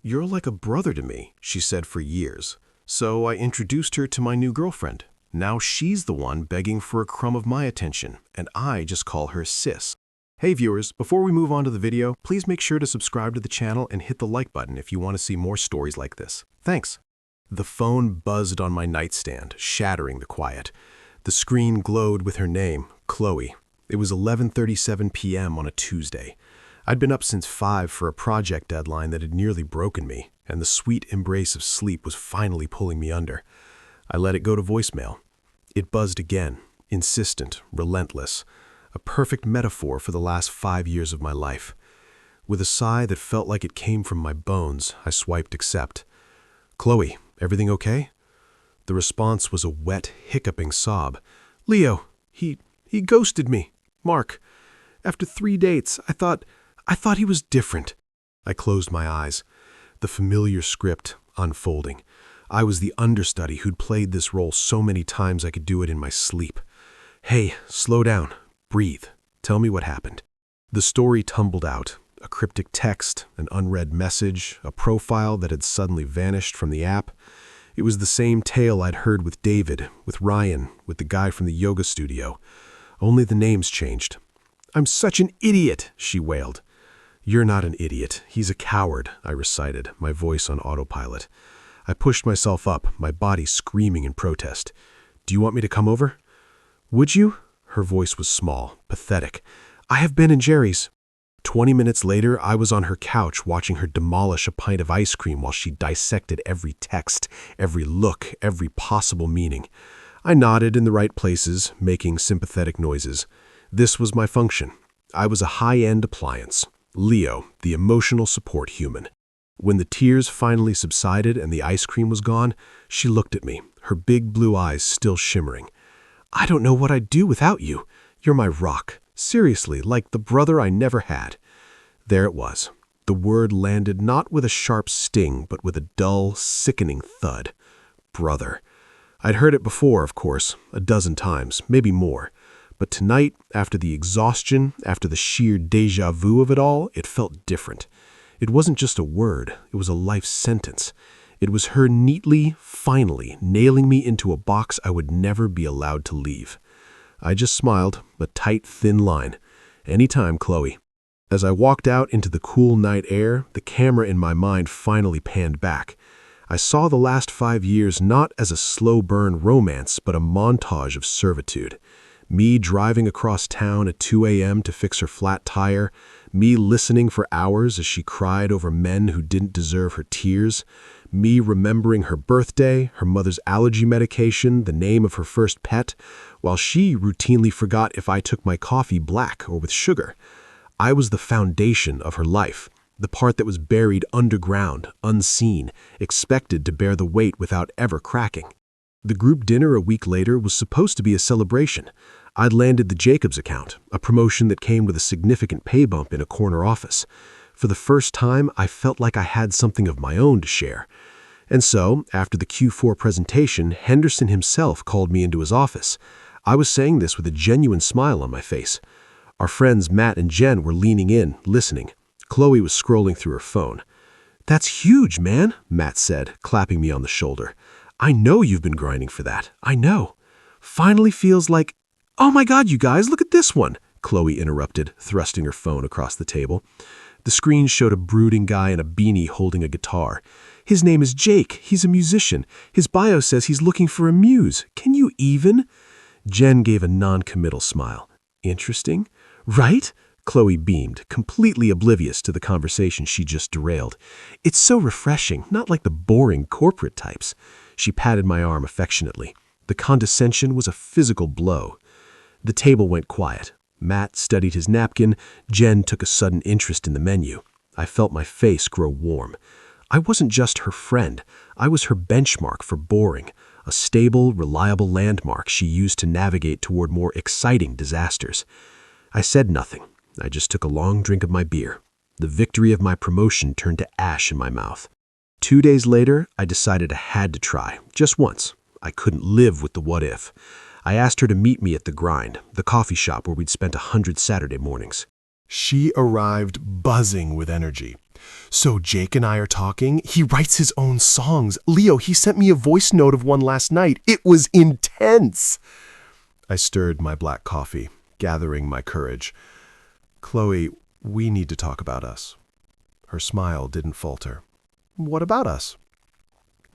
"You're like a brother to me," she said for years. So I introduced her to my new girlfriend. Now she's the one begging for a crumb of my attention, and I just call her sis. Hey viewers, before we move on to the video, please make sure to subscribe to the channel and hit the like button if you want to see more stories like this. Thanks. The phone buzzed on my nightstand, shattering the quiet. The screen glowed with her name, Qley. It was 11:37 p.m. on a Tuesday. I'd been up since 5 for a project deadline that had nearly broken me, and the sweet embrace of sleep was finally pulling me under. I let it go to voicemail. It buzzed again, insistent, relentless, a perfect metaphor for the last 5 years of my life. With a sigh that felt like it came from my bones, I swiped accept. "Qley, everything okay?" The response was a wet, hiccuping sob. "Leo, he ghosted me. Mark. After 3 dates, I thought he was different." I closed my eyes. The familiar script unfolding. I was the understudy who'd played this role so many times I could do it in my sleep. "Hey, slow down. Breathe. Tell me what happened." The story tumbled out. A cryptic text, an unread message, a profile that had suddenly vanished from the app. It was the same tale I'd heard with David, with Ryan, with the guy from the yoga studio. Only the names changed. "I'm such an idiot," she wailed. "You're not an idiot. He's a coward," I recited, my voice on autopilot. I pushed myself up, my body screaming in protest. "Do you want me to come over?" "Would you?" Her voice was small, pathetic. "I have Ben and Jerry's." 20 minutes later, I was on her couch watching her demolish a pint of ice cream while she dissected every text, every look, every possible meaning. I nodded in the right places, making sympathetic noises. This was my function. I was a high-end appliance. Leo, the emotional support human. When the tears finally subsided and the ice cream was gone, she looked at me, her big blue eyes still shimmering. "I don't know what I'd do without you. You're my rock. Seriously, like the brother I never had." There it was. The word landed not with a sharp sting, but with a dull, sickening thud. Brother. I'd heard it before, of course, a dozen times, maybe more. But tonight, after the exhaustion, after the sheer déjà vu of it all, it felt different. It wasn't just a word, it was a life sentence. It was her neatly, finally, nailing me into a box I would never be allowed to leave. I just smiled, a tight, thin line. "Anytime, Qley." As I walked out into the cool night air, the camera in my mind finally panned back. I saw the last 5 years not as a slow-burn romance, but a montage of servitude. Me driving across town at 2 a.m. to fix her flat tire, me listening for hours as she cried over men who didn't deserve her tears, me remembering her birthday, her mother's allergy medication, the name of her first pet, while she routinely forgot if I took my coffee black or with sugar. I was the foundation of her life, the part that was buried underground, unseen, expected to bear the weight without ever cracking. The group dinner a week later was supposed to be a celebration. I'd landed the Jacobs account, a promotion that came with a significant pay bump in a corner office. For the first time, I felt like I had something of my own to share. And so, after the Q4 presentation, Henderson himself called me into his office. I was saying this with a genuine smile on my face. Our friends Matt and Jen were leaning in, listening. Qley was scrolling through her phone. "That's huge, man," Matt said, clapping me on the shoulder. "I know you've been grinding for that. I know. Finally feels like—" "Oh my God, you guys, look at this one," Qley interrupted, thrusting her phone across the table. The screen showed a brooding guy in a beanie holding a guitar. "His name is Jake. He's a musician. His bio says he's looking for a muse. Can you even?" Jen gave a non-committal smile. "Interesting. Right?" Qley beamed, completely oblivious to the conversation she just derailed. "It's so refreshing, not like the boring corporate types." She patted my arm affectionately. The condescension was a physical blow. The table went quiet. Matt studied his napkin. Jen took a sudden interest in the menu. I felt my face grow warm. I wasn't just her friend. I was her benchmark for boring, a stable, reliable landmark she used to navigate toward more exciting disasters. I said nothing. I just took a long drink of my beer. The victory of my promotion turned to ash in my mouth. 2 days later, I decided I had to try, just once. I couldn't live with the what if. I asked her to meet me at The Grind, the coffee shop where we'd spent 100 Saturday mornings. She arrived buzzing with energy. So Jake and I are talking. He writes his own songs. Leo, he sent me a voice note of one last night. It was intense. I stirred my black coffee, gathering my courage. Qley, we need to talk about us. Her smile didn't falter. What about us?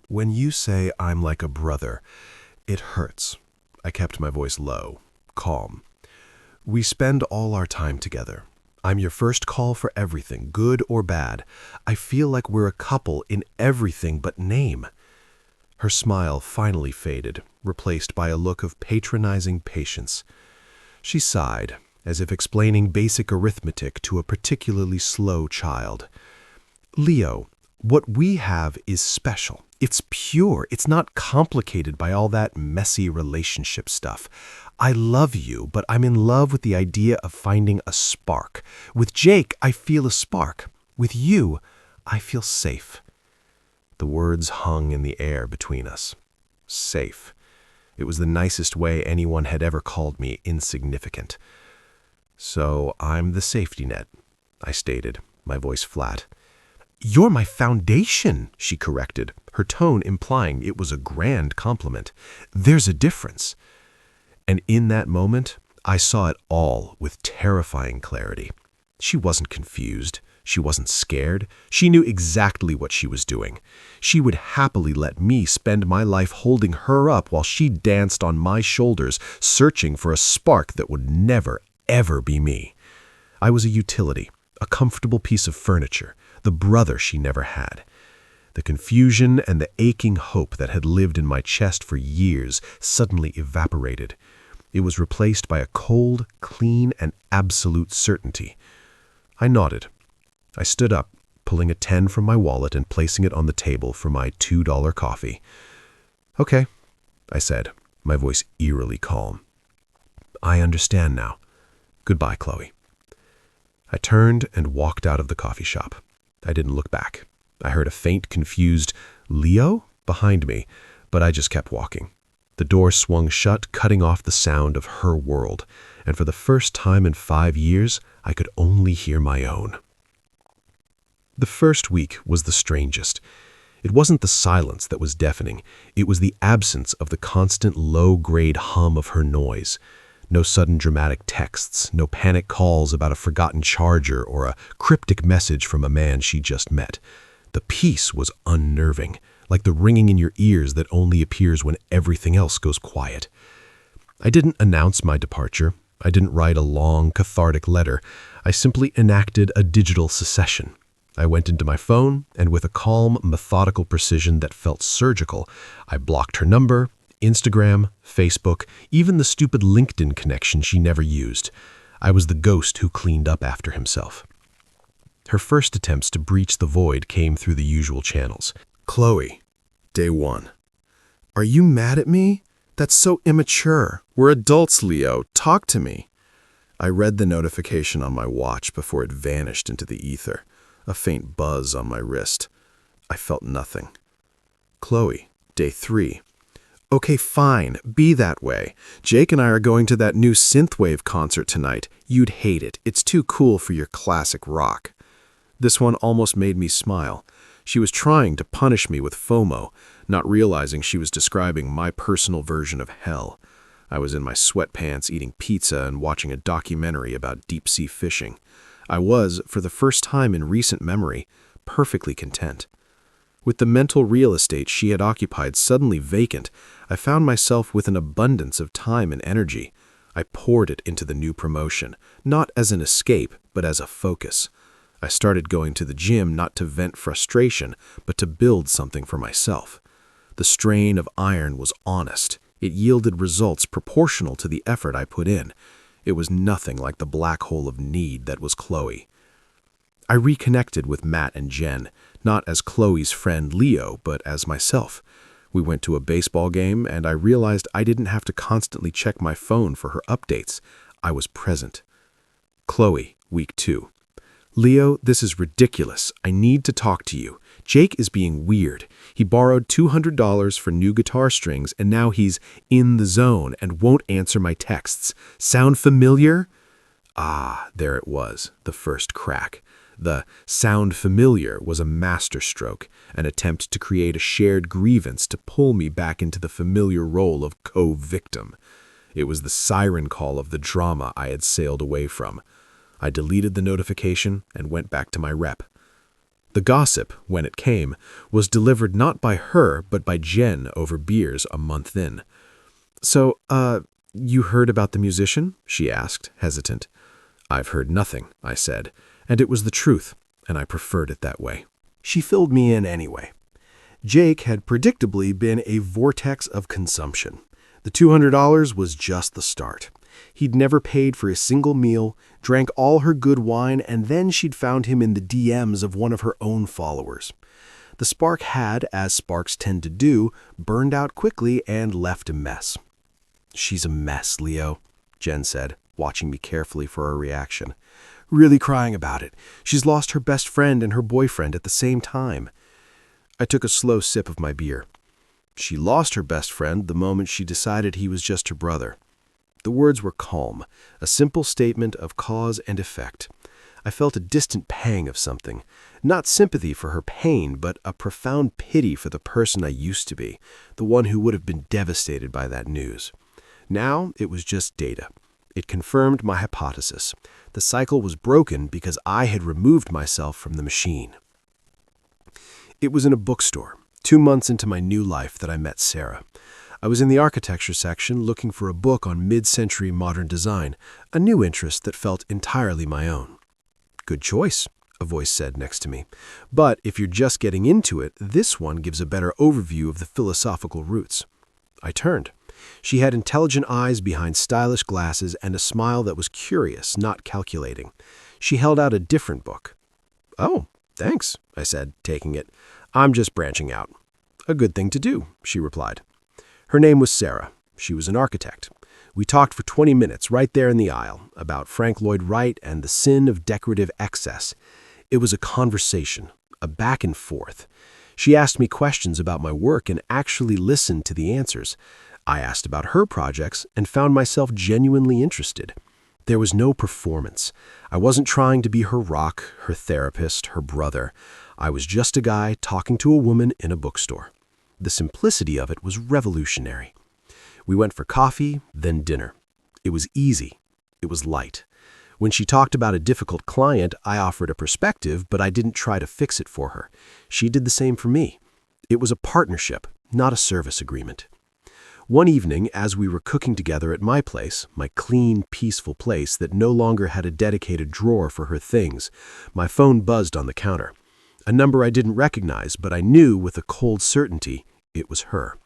When you say I'm like a brother, it hurts. I kept my voice low, calm. We spend all our time together. I'm your first call for everything, good or bad. I feel like we're a couple in everything but name. Her smile finally faded, replaced by a look of patronizing patience. She sighed, as if explaining basic arithmetic to a particularly slow child. Leo, what we have is special. It's pure. It's not complicated by all that messy relationship stuff. I love you, but I'm in love with the idea of finding a spark. With Jake, I feel a spark. With you, I feel safe. The words hung in the air between us. Safe. It was the nicest way anyone had ever called me insignificant. So I'm the safety net, I stated, my voice flat. You're my foundation, she corrected, her tone implying it was a grand compliment. There's a difference. And in that moment, I saw it all with terrifying clarity. She wasn't confused. She wasn't scared. She knew exactly what she was doing. She would happily let me spend my life holding her up while she danced on my shoulders, searching for a spark that would never, ever be me. I was a utility, a comfortable piece of furniture, the brother she never had. The confusion and the aching hope that had lived in my chest for years suddenly evaporated. It was replaced by a cold, clean, and absolute certainty. I nodded. I stood up, pulling a 10 from my wallet and placing it on the table for my $2 coffee. Okay, I said, my voice eerily calm. I understand now. Goodbye, Qley. I turned and walked out of the coffee shop. I didn't look back. I heard a faint, confused Leo behind me, but I just kept walking. The door swung shut, cutting off the sound of her world, and for the first time in 5 years, I could only hear my own. The first week was the strangest. It wasn't the silence that was deafening. It was the absence of the constant low-grade hum of her noise. No sudden dramatic texts, no panic calls about a forgotten charger or a cryptic message from a man she just met. The peace was unnerving, like the ringing in your ears that only appears when everything else goes quiet. I didn't announce my departure. I didn't write a long, cathartic letter. I simply enacted a digital secession. I went into my phone, and with a calm, methodical precision that felt surgical, I blocked her number, Instagram, Facebook, even the stupid LinkedIn connection she never used. I was the ghost who cleaned up after himself. Her first attempts to breach the void came through the usual channels. Qley, day 1. Are you mad at me? That's so immature. We're adults, Leo. Talk to me. I read the notification on my watch before it vanished into the ether. A faint buzz on my wrist. I felt nothing. Qley, day 3. Okay, fine. Be that way. Jake and I are going to that new synthwave concert tonight. You'd hate it. It's too cool for your classic rock. This one almost made me smile. She was trying to punish me with FOMO, not realizing she was describing my personal version of hell. I was in my sweatpants eating pizza and watching a documentary about deep-sea fishing. I was, for the first time in recent memory, perfectly content. With the mental real estate she had occupied suddenly vacant, I found myself with an abundance of time and energy. I poured it into the new promotion, not as an escape, but as a focus. I started going to the gym not to vent frustration, but to build something for myself. The strain of iron was honest. It yielded results proportional to the effort I put in. It was nothing like the black hole of need that was Qley. I reconnected with Matt and Jen, not as Qley's friend Leo, but as myself. We went to a baseball game, and I realized I didn't have to constantly check my phone for her updates. I was present. Qley, week 2. Leo, this is ridiculous. I need to talk to you. Jake is being weird. He borrowed $200 for new guitar strings, and now he's in the zone and won't answer my texts. Sound familiar? Ah, there it was, the first crack. The "sound familiar" was a masterstroke, an attempt to create a shared grievance to pull me back into the familiar role of co-victim. It was the siren call of the drama I had sailed away from. I deleted the notification and went back to my rep. The gossip, when it came, was delivered not by her but by Jen over beers a month in. "So, you heard about the musician?" she asked, hesitant. "I've heard nothing," I said, and it was the truth, and I preferred it that way. She filled me in anyway. Jake had predictably been a vortex of consumption. The $200 was just the start. He'd never paid for a single meal, drank all her good wine, and then she'd found him in the DMs of one of her own followers. The spark had, as sparks tend to do, burned out quickly and left a mess. "She's a mess, Leo," Jen said, watching me carefully for her reaction. "Really crying about it. She's lost her best friend and her boyfriend at the same time." I took a slow sip of my beer. She lost her best friend the moment she decided he was just her brother. The words were calm, a simple statement of cause and effect. I felt a distant pang of something. Not sympathy for her pain, but a profound pity for the person I used to be, the one who would have been devastated by that news. Now it was just data. It confirmed my hypothesis. The cycle was broken because I had removed myself from the machine. It was in a bookstore, 2 months into my new life, that I met Sarah. I was in the architecture section looking for a book on mid-century modern design, a new interest that felt entirely my own. "Good choice," a voice said next to me. "But if you're just getting into it, this one gives a better overview of the philosophical roots." I turned. She had intelligent eyes behind stylish glasses and a smile that was curious, not calculating. She held out a different book. "Oh, thanks," I said, taking it. "I'm just branching out." "A good thing to do," she replied. Her name was Sarah. She was an architect. We talked for 20 minutes right there in the aisle about Frank Lloyd Wright and the sin of decorative excess. It was a conversation, a back and forth. She asked me questions about my work and actually listened to the answers. I asked about her projects and found myself genuinely interested. There was no performance. I wasn't trying to be her rock, her therapist, her brother. I was just a guy talking to a woman in a bookstore. The simplicity of it was revolutionary. We went for coffee, then dinner. It was easy. It was light. When she talked about a difficult client, I offered a perspective, but I didn't try to fix it for her. She did the same for me. It was a partnership, not a service agreement. One evening, as we were cooking together at my place, my clean, peaceful place that no longer had a dedicated drawer for her things, my phone buzzed on the counter. A number I didn't recognize, but I knew with a cold certainty it was her.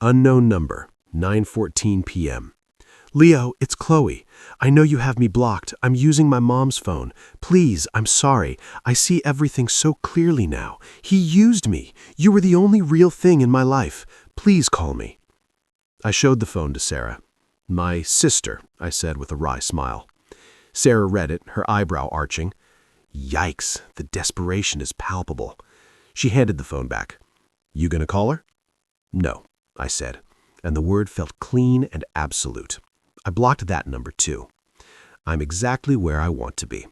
Unknown number, 9:14 p.m. "Leo, it's Qley. I know you have me blocked. I'm using my mom's phone. Please, I'm sorry. I see everything so clearly now. He used me. You were the only real thing in my life. Please call me." I showed the phone to Sarah. "My sister," I said with a wry smile. Sarah read it, her eyebrow arching. Yikes, the desperation is palpable. She handed the phone back. "You gonna call her?" "No," I said, and the word felt clean and absolute. I blocked that number too. I'm exactly where I want to be.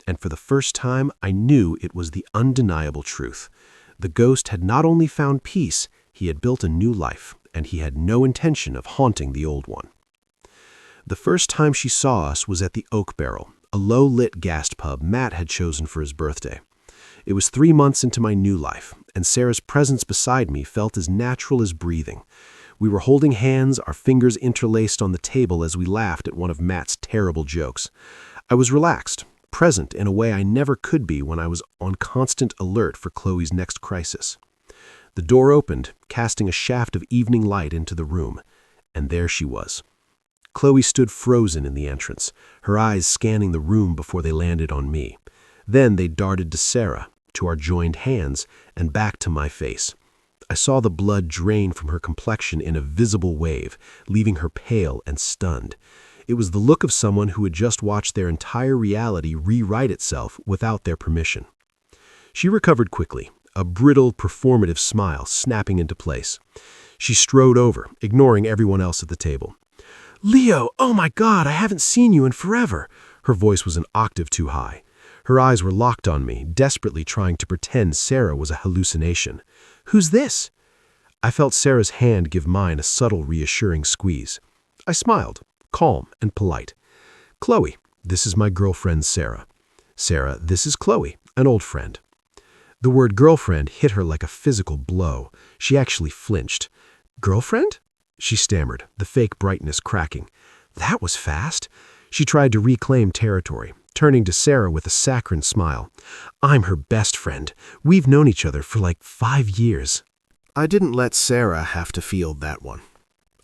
And for the first time, I knew it was the undeniable truth. The ghost had not only found peace, he had built a new life, and he had no intention of haunting the old one. The first time she saw us was at the Oak Barrel, a low-lit gastpub Matt had chosen for his birthday. It was 3 months into my new life, and Sarah's presence beside me felt as natural as breathing. We were holding hands, our fingers interlaced on the table as we laughed at one of Matt's terrible jokes. I was relaxed, present in a way I never could be when I was on constant alert for Qley's next crisis. The door opened, casting a shaft of evening light into the room, and there she was. Qley stood frozen in the entrance, her eyes scanning the room before they landed on me. Then they darted to Sarah, to our joined hands, and back to my face. I saw the blood drain from her complexion in a visible wave, leaving her pale and stunned. It was the look of someone who had just watched their entire reality rewrite itself without their permission. She recovered quickly, a brittle, performative smile snapping into place. She strode over, ignoring everyone else at the table. "Leo, oh my God, I haven't seen you in forever." Her voice was an octave too high. Her eyes were locked on me, desperately trying to pretend Sarah was a hallucination. "Who's this?" I felt Sarah's hand give mine a subtle, reassuring squeeze. I smiled, calm and polite. "Qley, this is my girlfriend Sarah. Sarah, this is Qley, an old friend." The word girlfriend hit her like a physical blow. She actually flinched. "Girlfriend?" she stammered, the fake brightness cracking. That was fast. She tried to reclaim territory, turning to Sarah with a saccharine smile. "I'm her best friend. We've known each other for like 5 years." I didn't let Sarah have to field that one.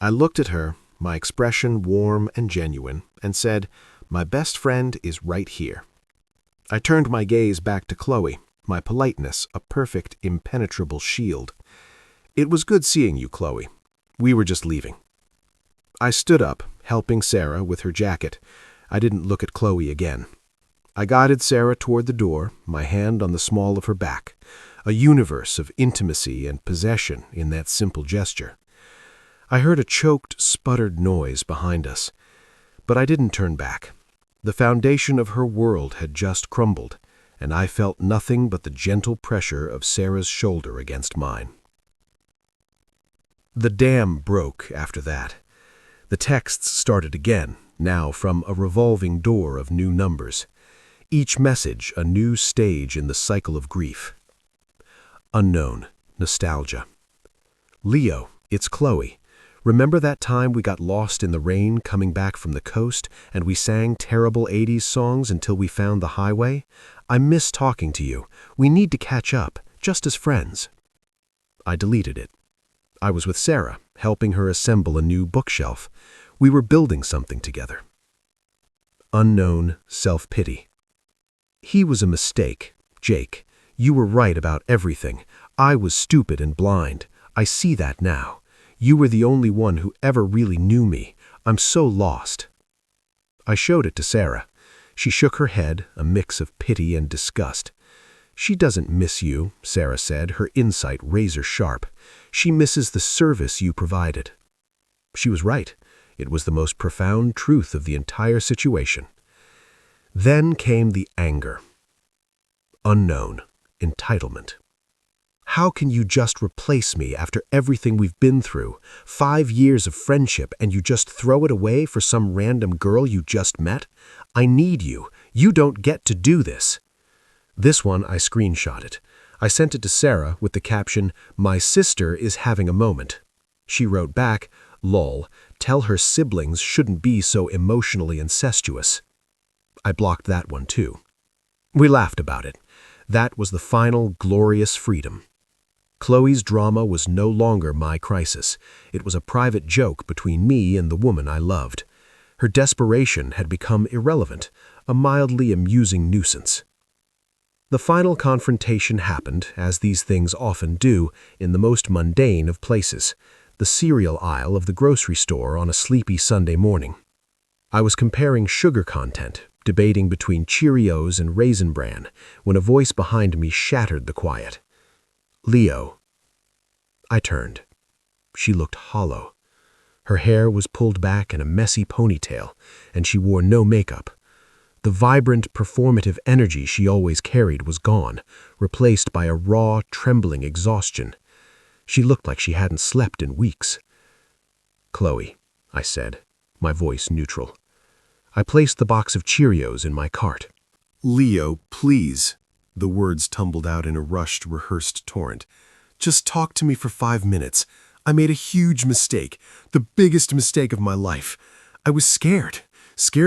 I looked at her, my expression warm and genuine, and said, "My best friend is right here." I turned my gaze back to Qley, my politeness a perfect, impenetrable shield. "It was good seeing you, Qley. We were just leaving." I stood up, helping Sarah with her jacket. I didn't look at Qley again. I guided Sarah toward the door, my hand on the small of her back, a universe of intimacy and possession in that simple gesture. I heard a choked, sputtered noise behind us, but I didn't turn back. The foundation of her world had just crumbled, and I felt nothing but the gentle pressure of Sarah's shoulder against mine. The dam broke after that. The texts started again, now from a revolving door of new numbers. Each message a new stage in the cycle of grief. Unknown, nostalgia. "Leo, it's Qley. Remember that time we got lost in the rain coming back from the coast and we sang terrible 80s songs until we found the highway? I miss talking to you. We need to catch up, just as friends." I deleted it. I was with Sarah, helping her assemble a new bookshelf. We were building something together. Unknown self-pity. "He was a mistake, Jake. You were right about everything. I was stupid and blind. I see that now. You were the only one who ever really knew me. I'm so lost." I showed it to Sarah. She shook her head, a mix of pity and disgust. "She doesn't miss you," Sarah said, her insight razor sharp. "She misses the service you provided." She was right. It was the most profound truth of the entire situation. Then came the anger. Unknown, entitlement. "How can you just replace me after everything we've been through? 5 years of friendship and you just throw it away for some random girl you just met? I need you. You don't get to do this." This one I screenshotted. I sent it to Sarah with the caption, "My sister is having a moment." She wrote back, "Lol, tell her siblings shouldn't be so emotionally incestuous." I blocked that one too. We laughed about it. That was the final glorious freedom. Qley's drama was no longer my crisis. It was a private joke between me and the woman I loved. Her desperation had become irrelevant, a mildly amusing nuisance. The final confrontation happened, as these things often do, in the most mundane of places, the cereal aisle of the grocery store on a sleepy Sunday morning. I was comparing sugar content, debating between Cheerios and Raisin Bran, when a voice behind me shattered the quiet. "Leo." I turned. She looked hollow. Her hair was pulled back in a messy ponytail, and she wore no makeup. The vibrant, performative energy she always carried was gone, replaced by a raw, trembling exhaustion. She looked like she hadn't slept in weeks. "Qley," I said, my voice neutral. I placed the box of Cheerios in my cart. "Leo, please." The words tumbled out in a rushed, rehearsed torrent. "Just talk to me for 5 minutes. I made a huge mistake, the biggest mistake of my life. I was scared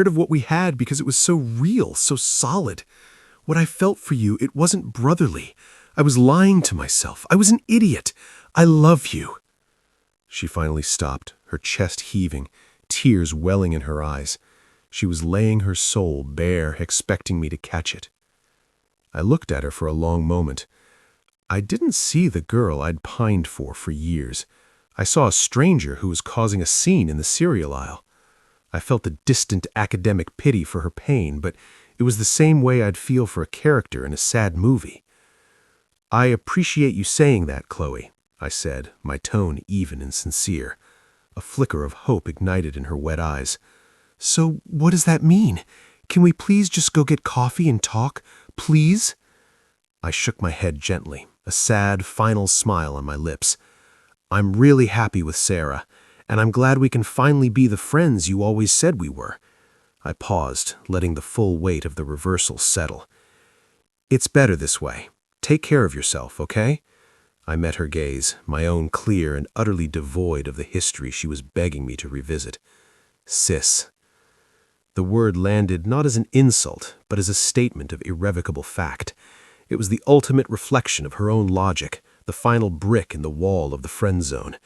of what we had because it was so real, so solid. What I felt for you, it wasn't brotherly. I was lying to myself. I was an idiot. I love you." She finally stopped, her chest heaving, tears welling in her eyes. She was laying her soul bare, expecting me to catch it. I looked at her for a long moment. I didn't see the girl I'd pined for years. I saw a stranger who was causing a scene in the cereal aisle. I felt a distant academic pity for her pain, but it was the same way I'd feel for a character in a sad movie. "I appreciate you saying that, Qley," I said, my tone even and sincere. A flicker of hope ignited in her wet eyes. "So what does that mean? Can we please just go get coffee and talk? Please? I shook my head gently, a sad, final smile on my lips. I'm really happy with Sarah, and I'm glad we can finally be the friends you always said we were. I paused, letting the full weight of the reversal settle. It's better this way. Take care of yourself, okay? I met her gaze, my own clear and utterly devoid of the history she was begging me to revisit. Sis. The word landed not as an insult, but as a statement of irrevocable fact. It was the ultimate reflection of her own logic, the final brick in the wall of the friend zone.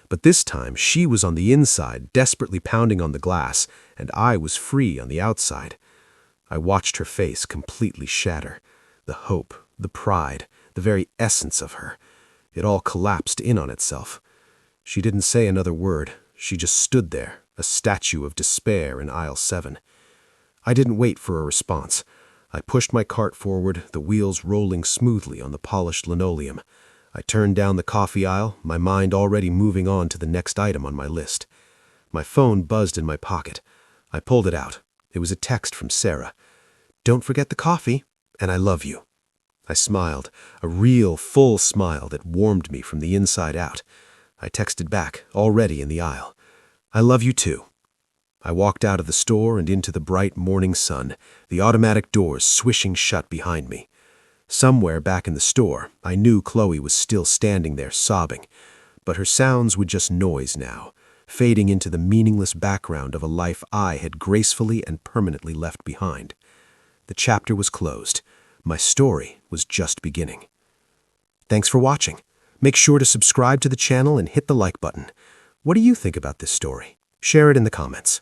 But this time, she was on the inside, desperately pounding on the glass, and I was free on the outside. I watched her face completely shatter. The hope, the pride, the very essence of her. It all collapsed in on itself. She didn't say another word. She just stood there, a statue of despair in aisle 7. I didn't wait for a response. I pushed my cart forward, the wheels rolling smoothly on the polished linoleum. I turned down the coffee aisle, my mind already moving on to the next item on my list. My phone buzzed in my pocket. I pulled it out. It was a text from Sarah. "Don't forget the coffee, and I love you." I smiled, a real, full smile that warmed me from the inside out. I texted back, already in the aisle. "I love you too." I walked out of the store and into the bright morning sun, the automatic doors swishing shut behind me. Somewhere back in the store, I knew Qley was still standing there sobbing, but her sounds were just noise now, fading into the meaningless background of a life I had gracefully and permanently left behind. The chapter was closed. My story was just beginning. Thanks for watching. Make sure to subscribe to the channel and hit the like button. What do you think about this story? Share it in the comments.